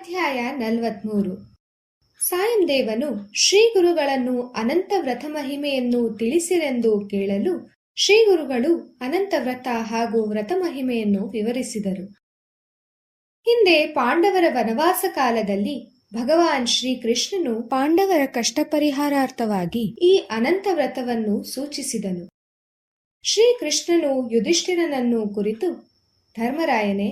ಅಧ್ಯಾಯ 43. ಸಾಯಂದೇವನು ಶ್ರೀಗುರುಗಳನ್ನು ಅನಂತ ವ್ರತ ಮಹಿಮೆಯನ್ನು ತಿಳಿಸಿರೆಂದು ಕೇಳಲು ಶ್ರೀಗುರುಗಳು ಅನಂತ ವ್ರತ ಹಾಗೂ ವ್ರತ ಮಹಿಮೆಯನ್ನು ವಿವರಿಸಿದರು. ಹಿಂದೆ ಪಾಂಡವರ ವನವಾಸ ಕಾಲದಲ್ಲಿ ಭಗವಾನ್ ಶ್ರೀಕೃಷ್ಣನು ಪಾಂಡವರ ಕಷ್ಟ ಪರಿಹಾರಾರ್ಥವಾಗಿ ಈ ಅನಂತ ವ್ರತವನ್ನು ಸೂಚಿಸಿದನು. ಶ್ರೀಕೃಷ್ಣನು ಯುಧಿಷ್ಠಿರನನ್ನು ಕುರಿತು, ಧರ್ಮರಾಯನೇ,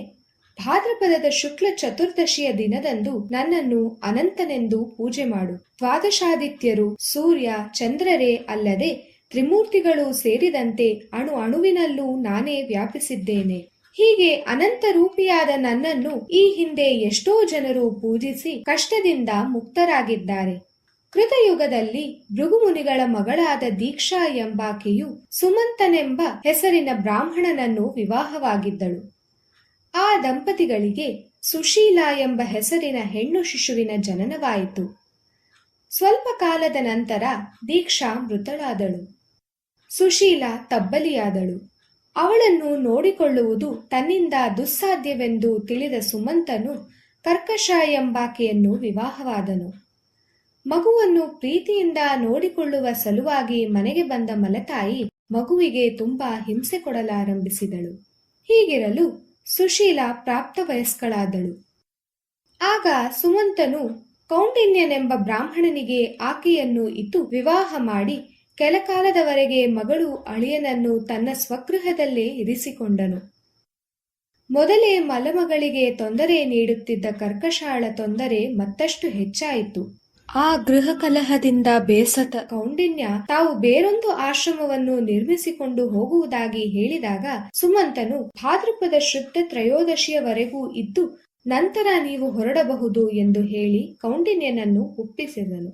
ಭಾದ್ರಪದದ ಶುಕ್ಲ ಚತುರ್ದಶಿಯ ದಿನದಂದು ನನ್ನನ್ನು ಅನಂತನೆಂದು ಪೂಜೆ ಮಾಡು. ದ್ವಾದಶಾದಿತ್ಯರು, ಸೂರ್ಯ ಚಂದ್ರರೇ ಅಲ್ಲದೆ ತ್ರಿಮೂರ್ತಿಗಳು ಸೇರಿದಂತೆ ಅಣು ಅಣುವಿನಲ್ಲೂ ನಾನೇ ವ್ಯಾಪಿಸಿದ್ದೇನೆ. ಹೀಗೆ ಅನಂತ ರೂಪಿಯಾದ ನನ್ನನ್ನು ಈ ಹಿಂದೆ ಎಷ್ಟೋ ಜನರು ಪೂಜಿಸಿ ಕಷ್ಟದಿಂದ ಮುಕ್ತರಾಗಿದ್ದಾರೆ. ಕೃತಯುಗದಲ್ಲಿ ಭೃಗುಮುನಿಗಳ ಮಗಳಾದ ದೀಕ್ಷಾ ಎಂಬಾಕೆಯು ಸುಮಂತನೆಂಬ ಹೆಸರಿನ ಬ್ರಾಹ್ಮಣನನ್ನು ವಿವಾಹವಾಗಿದ್ದಳು. ಆ ದಂಪತಿಗಳಿಗೆ ಸುಶೀಲಾ ಎಂಬ ಹೆಸರಿನ ಹೆಣ್ಣು ಶಿಶುವಿನ ಜನನವಾಯಿತು. ಸ್ವಲ್ಪ ಕಾಲದ ನಂತರ ದೀಕ್ಷಾ ಮೃತಳಾದಳು. ಸುಶೀಲಾ ತಬ್ಬಲಿಯಾದಳು. ಅವಳನ್ನು ನೋಡಿಕೊಳ್ಳುವುದು ತನ್ನಿಂದ ದುಸ್ಸಾಧ್ಯವೆಂದು ತಿಳಿದ ಸುಮಂತನು ಕರ್ಕಶ ಎಂಬಾಕೆಯನ್ನು ವಿವಾಹವಾದನು. ಮಗುವನ್ನು ಪ್ರೀತಿಯಿಂದ ನೋಡಿಕೊಳ್ಳುವ ಸಲುವಾಗಿ ಮನೆಗೆ ಬಂದ ಮಲತಾಯಿ ಮಗುವಿಗೆ ತುಂಬಾ ಹಿಂಸೆ ಕೊಡಲಾರಂಭಿಸಿದಳು. ಹೀಗಿರಲು ಸುಶೀಲಾ ಪ್ರಾಪ್ತ ವಯಸ್ಕಳಾದಳು. ಆಗ ಸುಮಂತನು ಕೌಂಡಿನ್ಯನೆಂಬ ಬ್ರಾಹ್ಮಣನಿಗೆ ಆಕೆಯನ್ನು ಇತ್ತು ವಿವಾಹ ಮಾಡಿ ಕೆಲಕಾಲದವರೆಗೆ ಮಗಳು ಅಳಿಯನನ್ನು ತನ್ನ ಸ್ವಗೃಹದಲ್ಲೇ ಇರಿಸಿಕೊಂಡನು. ಮೊದಲೇ ಮಲಮಗಳಿಗೆ ತೊಂದರೆ ನೀಡುತ್ತಿದ್ದ ಕರ್ಕಶಾಳ ತೊಂದರೆ ಮತ್ತಷ್ಟು ಹೆಚ್ಚಾಯಿತು. ಆ ಗೃಹ ಕಲಹದಿಂದ ಬೇಸತ್ತ ಕೌಂಡಿನ್ಯ ತಾವು ಬೇರೊಂದು ಆಶ್ರಮವನ್ನು ನಿರ್ಮಿಸಿಕೊಂಡು ಹೋಗುವುದಾಗಿ ಹೇಳಿದಾಗ ಸುಮಂತನು ಭಾದ್ರಪದ ಶುದ್ಧ ತ್ರಯೋದಶಿಯವರೆಗೂ ಇದ್ದು ನಂತರ ನೀವು ಹೊರಡಬಹುದು ಎಂದು ಹೇಳಿ ಕೌಂಡಿನ್ಯನನ್ನು ಒಪ್ಪಿಸಿದನು.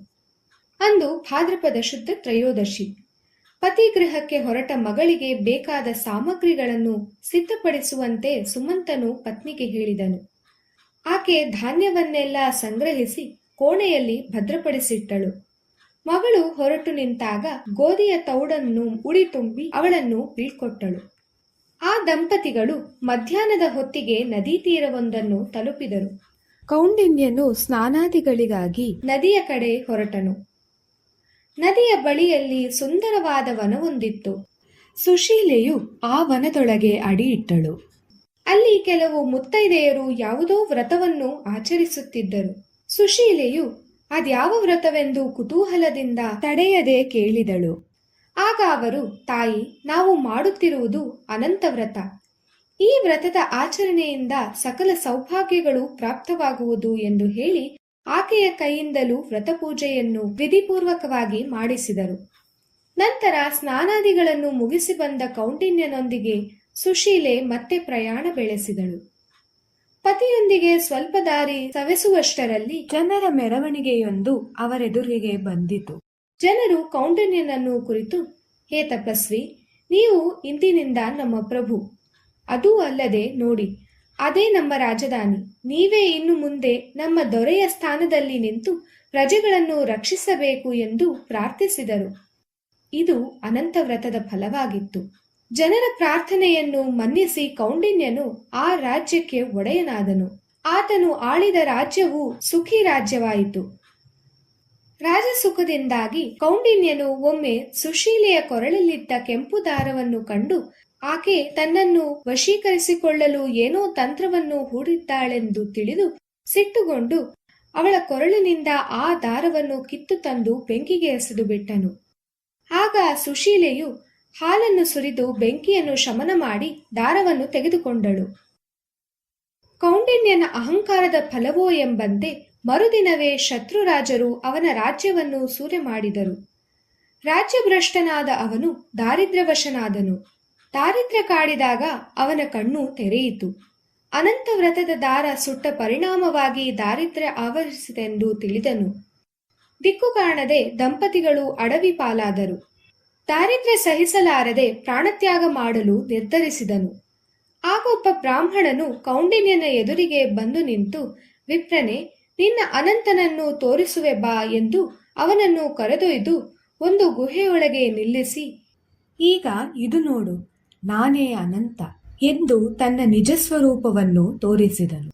ಅಂದು ಭಾದ್ರಪದ ಶುದ್ಧ ತ್ರಯೋದಶಿ. ಪತಿಗೃಹಕ್ಕೆ ಹೊರಟ ಮಗಳಿಗೆ ಬೇಕಾದ ಸಾಮಗ್ರಿಗಳನ್ನು ಸಿದ್ಧಪಡಿಸುವಂತೆ ಸುಮಂತನು ಪತ್ನಿಗೆ ಹೇಳಿದನು. ಆಕೆ ಧಾನ್ಯವನ್ನೆಲ್ಲ ಸಂಗ್ರಹಿಸಿ ಕೋಣೆಯಲ್ಲಿ ಭದ್ರಪಡಿಸಿಟ್ಟಳು. ಮಗಳು ಹೊರಟು ನಿಂತಾಗ ಗೋಧಿಯ ತೌಡನ್ನು ಉಡಿ ತುಂಬಿ ಅವಳನ್ನು ಬೀಳ್ಕೊಟ್ಟಳು. ಆ ದಂಪತಿಗಳು ಮಧ್ಯಾಹ್ನದ ಹೊತ್ತಿಗೆ ನದಿ ತೀರವೊಂದನ್ನು ತಲುಪಿದರು. ಕೌಂಡಿನ್ಯನು ಸ್ನಾನಾದಿಗಳಿಗಾಗಿ ನದಿಯ ಕಡೆ ಹೊರಟನು. ನದಿಯ ಬಳಿಯಲ್ಲಿ ಸುಂದರವಾದ ವನವೊಂದಿತ್ತು. ಸುಶೀಲೆಯು ಆ ವನದೊಳಗೆ ಅಡಿಯಿಟ್ಟಳು. ಅಲ್ಲಿ ಕೆಲವು ಮುತ್ತೈದೆಯರು ಯಾವುದೋ ವ್ರತವನ್ನು ಆಚರಿಸುತ್ತಿದ್ದರು. ಸುಶೀಲೆಯು ಅದ್ಯಾವ ವ್ರತವೆಂದು ಕುತೂಹಲದಿಂದ ತಡೆಯದೆ ಕೇಳಿದಳು. ಆಗ ಅವರು, ತಾಯಿ, ನಾವು ಮಾಡುತ್ತಿರುವುದು ಅನಂತ ವ್ರತ. ಈ ವ್ರತದ ಆಚರಣೆಯಿಂದ ಸಕಲ ಸೌಭಾಗ್ಯಗಳು ಪ್ರಾಪ್ತವಾಗುವುದು ಎಂದು ಹೇಳಿ ಆಕೆಯ ಕೈಯಿಂದಲೂ ವ್ರತಪೂಜೆಯನ್ನು ವಿಧಿಪೂರ್ವಕವಾಗಿ ಮಾಡಿಸಿದರು. ನಂತರ ಸ್ನಾನಾದಿಗಳನ್ನು ಮುಗಿಸಿ ಬಂದ ಕೌಂಡಿನ್ಯನೊಂದಿಗೆ ಸುಶೀಲೆ ಮತ್ತೆ ಪ್ರಯಾಣ ಬೆಳೆಸಿದಳು. ಪತಿಯೊಂದಿಗೆ ಸ್ವಲ್ಪ ದಾರಿ ಸವೆಸುವಷ್ಟರಲ್ಲಿ ಜನರ ಮೆರವಣಿಗೆಯೊಂದು ಅವರೆದುರಿಗೆ ಬಂದಿತು. ಜನರು ಕೌಂಡಿನ್ಯನನ್ನು ಕುರಿತು, ಹೇ ತಪಸ್ವಿ, ನೀವು ಇಂದಿನಿಂದ ನಮ್ಮ ಪ್ರಭು. ಅದೂ ಅಲ್ಲದೆ ನೋಡಿ, ಅದೇ ನಮ್ಮ ರಾಜಧಾನಿ. ನೀವೇ ಇನ್ನು ಮುಂದೆ ನಮ್ಮ ದೊರೆಯ ಸ್ಥಾನದಲ್ಲಿ ನಿಂತು ಪ್ರಜೆಗಳನ್ನು ರಕ್ಷಿಸಬೇಕು ಎಂದು ಪ್ರಾರ್ಥಿಸಿದರು. ಇದು ಅನಂತ ವ್ರತದ ಫಲವಾಗಿತ್ತು. ಜನರ ಪ್ರಾರ್ಥನೆಯನ್ನು ಮನ್ನಿಸಿ ಕೌಂಡಿನ್ಯನು ಆ ರಾಜ್ಯಕ್ಕೆ ಒಡೆಯನಾದನು. ಆತನು ಆಳಿದ ರಾಜ್ಯವು ಸುಖಿ ರಾಜ್ಯವಾಯಿತು. ರಾಜಸುಖದಿಂದಾಗಿ ಕೌಂಡಿನ್ಯನು ಒಮ್ಮೆ ಸುಶೀಲೆಯ ಕೊರಳಲ್ಲಿದ್ದ ಕೆಂಪು ದಾರವನ್ನು ಕಂಡು ಆಕೆ ತನ್ನನ್ನು ವಶೀಕರಿಸಿಕೊಳ್ಳಲು ಏನೋ ತಂತ್ರವನ್ನು ಹೂಡಿದ್ದಾಳೆಂದು ತಿಳಿದು ಸಿಟ್ಟುಗೊಂಡು ಅವಳ ಕೊರಳಿನಿಂದ ಆ ದಾರವನ್ನು ಕಿತ್ತು ತಂದು ಬೆಂಕಿಗೆ ಎಸೆದು ಬಿಟ್ಟನು. ಆಗ ಸುಶೀಲೆಯು ಹಾಲನ್ನು ಸುರಿದು ಬೆಂಕಿಯನ್ನು ಶಮನ ಮಾಡಿ ದಾರವನ್ನು ತೆಗೆದುಕೊಂಡಳು. ಕೌಂಡಿನ್ಯನ ಅಹಂಕಾರದ ಫಲವೋ ಎಂಬಂತೆ ಮರುದಿನವೇ ಶತ್ರುರಾಜರು ಅವನ ರಾಜ್ಯವನ್ನು ಸೂರೆ ಮಾಡಿದರು. ರಾಜ್ಯಭ್ರಷ್ಟನಾದ ಅವನು ದಾರಿದ್ರ್ಯವಶನಾದನು. ದಾರಿದ್ರ್ಯ ಕಾಡಿದಾಗ ಅವನ ಕಣ್ಣು ತೆರೆಯಿತು. ಅನಂತ ವ್ರತದ ದಾರ ಸುಟ್ಟ ಪರಿಣಾಮವಾಗಿ ದಾರಿದ್ರ್ಯ ಆವರಿಸಿದೆಂದು ತಿಳಿದನು. ದಿಕ್ಕು ಕಾಣದೆ ದಂಪತಿಗಳು ಅಡವಿ ಪಾಲಾದರು. ದಾರಿದ್ರ್ಯ ಸಹಿಸಲಾರದೆ ಪ್ರಾಣತ್ಯಾಗ ಮಾಡಲು ನಿರ್ಧರಿಸಿದನು. ಆಗ ಒಬ್ಬ ಬ್ರಾಹ್ಮಣನು ಕೌಂಡಿನ್ಯನ ಎದುರಿಗೆ ಬಂದು ನಿಂತು, ವಿಪ್ರನೇ, ನಿನ್ನ ಅನಂತನನ್ನು ತೋರಿಸುವೆ ಬಾ ಎಂದು ಅವನನ್ನು ಕರೆದೊಯ್ದು ಒಂದು ಗುಹೆಯೊಳಗೆ ನಿಲ್ಲಿಸಿ, ಈಗ ಇದು ನೋಡು, ನಾನೇ ಅನಂತ ಎಂದು ತನ್ನ ನಿಜಸ್ವರೂಪವನ್ನು ತೋರಿಸಿದನು.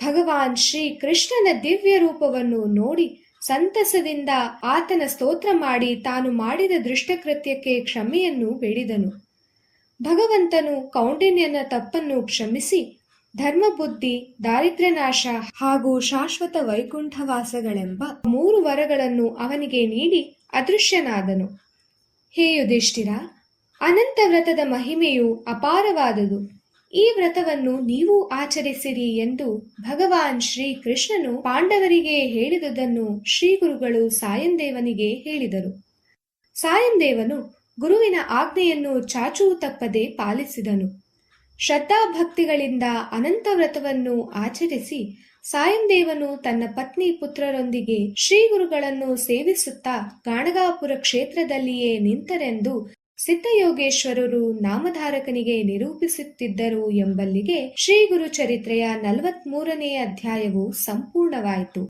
ಭಗವಾನ್ ಶ್ರೀ ಕೃಷ್ಣನ ದಿವ್ಯ ರೂಪವನ್ನು ನೋಡಿ ಸಂತಸದಿಂದ ಆತನ ಸ್ತೋತ್ರ ಮಾಡಿ ತಾನು ಮಾಡಿದ ದುಷ್ಟಕೃತ್ಯಕ್ಕೆ ಕ್ಷಮೆಯನ್ನು ಬೇಡಿದನು. ಭಗವಂತನು ಕೌಂಡಿನ್ಯನ ತಪ್ಪನ್ನು ಕ್ಷಮಿಸಿ ಧರ್ಮಬುದ್ಧಿ, ದಾರಿದ್ರ್ಯನಾಶ ಹಾಗೂ ಶಾಶ್ವತ ವೈಕುಂಠವಾಸಗಳೆಂಬ 3 ವರಗಳನ್ನು ಅವನಿಗೆ ನೀಡಿ ಅದೃಶ್ಯನಾದನು. ಹೇ ಯುಧಿಷ್ಠಿರ, ಅನಂತ ವ್ರತದ ಮಹಿಮೆಯು ಅಪಾರವಾದುದು. ಈ ವ್ರತವನ್ನು ನೀವು ಆಚರಿಸಿರಿ ಎಂದು ಭಗವಾನ್ ಶ್ರೀ ಕೃಷ್ಣನು ಪಾಂಡವರಿಗೆ ಹೇಳಿದುದನ್ನು ಶ್ರೀಗುರುಗಳು ಸಾಯಂದೇವನಿಗೆ ಹೇಳಿದರು. ಸಾಯಂದೇವನು ಗುರುವಿನ ಆಜ್ಞೆಯನ್ನು ಚಾಚೂ ತಪ್ಪದೆ ಪಾಲಿಸಿದನು. ಶ್ರದ್ಧಾಭಕ್ತಿಗಳಿಂದ ಅನಂತ ವ್ರತವನ್ನು ಆಚರಿಸಿ ಸಾಯಂದೇವನು ತನ್ನ ಪತ್ನಿ ಪುತ್ರರೊಂದಿಗೆ ಶ್ರೀಗುರುಗಳನ್ನು ಸೇವಿಸುತ್ತಾ ಗಾಣಗಾಪುರ ಕ್ಷೇತ್ರದಲ್ಲಿಯೇ ನಿಂತರೆಂದು ಸಿದ್ಧಯೋಗೇಶ್ವರರು ನಾಮಧಾರಕನಿಗೆ ನಿರೂಪಿಸುತ್ತಿದ್ದರು ಎಂಬಲ್ಲಿಗೆ ಶ್ರೀ ಗುರು ಚರಿತ್ರೆಯ 43ನೇ ಅಧ್ಯಾಯವು ಸಂಪೂರ್ಣವಾಯಿತು.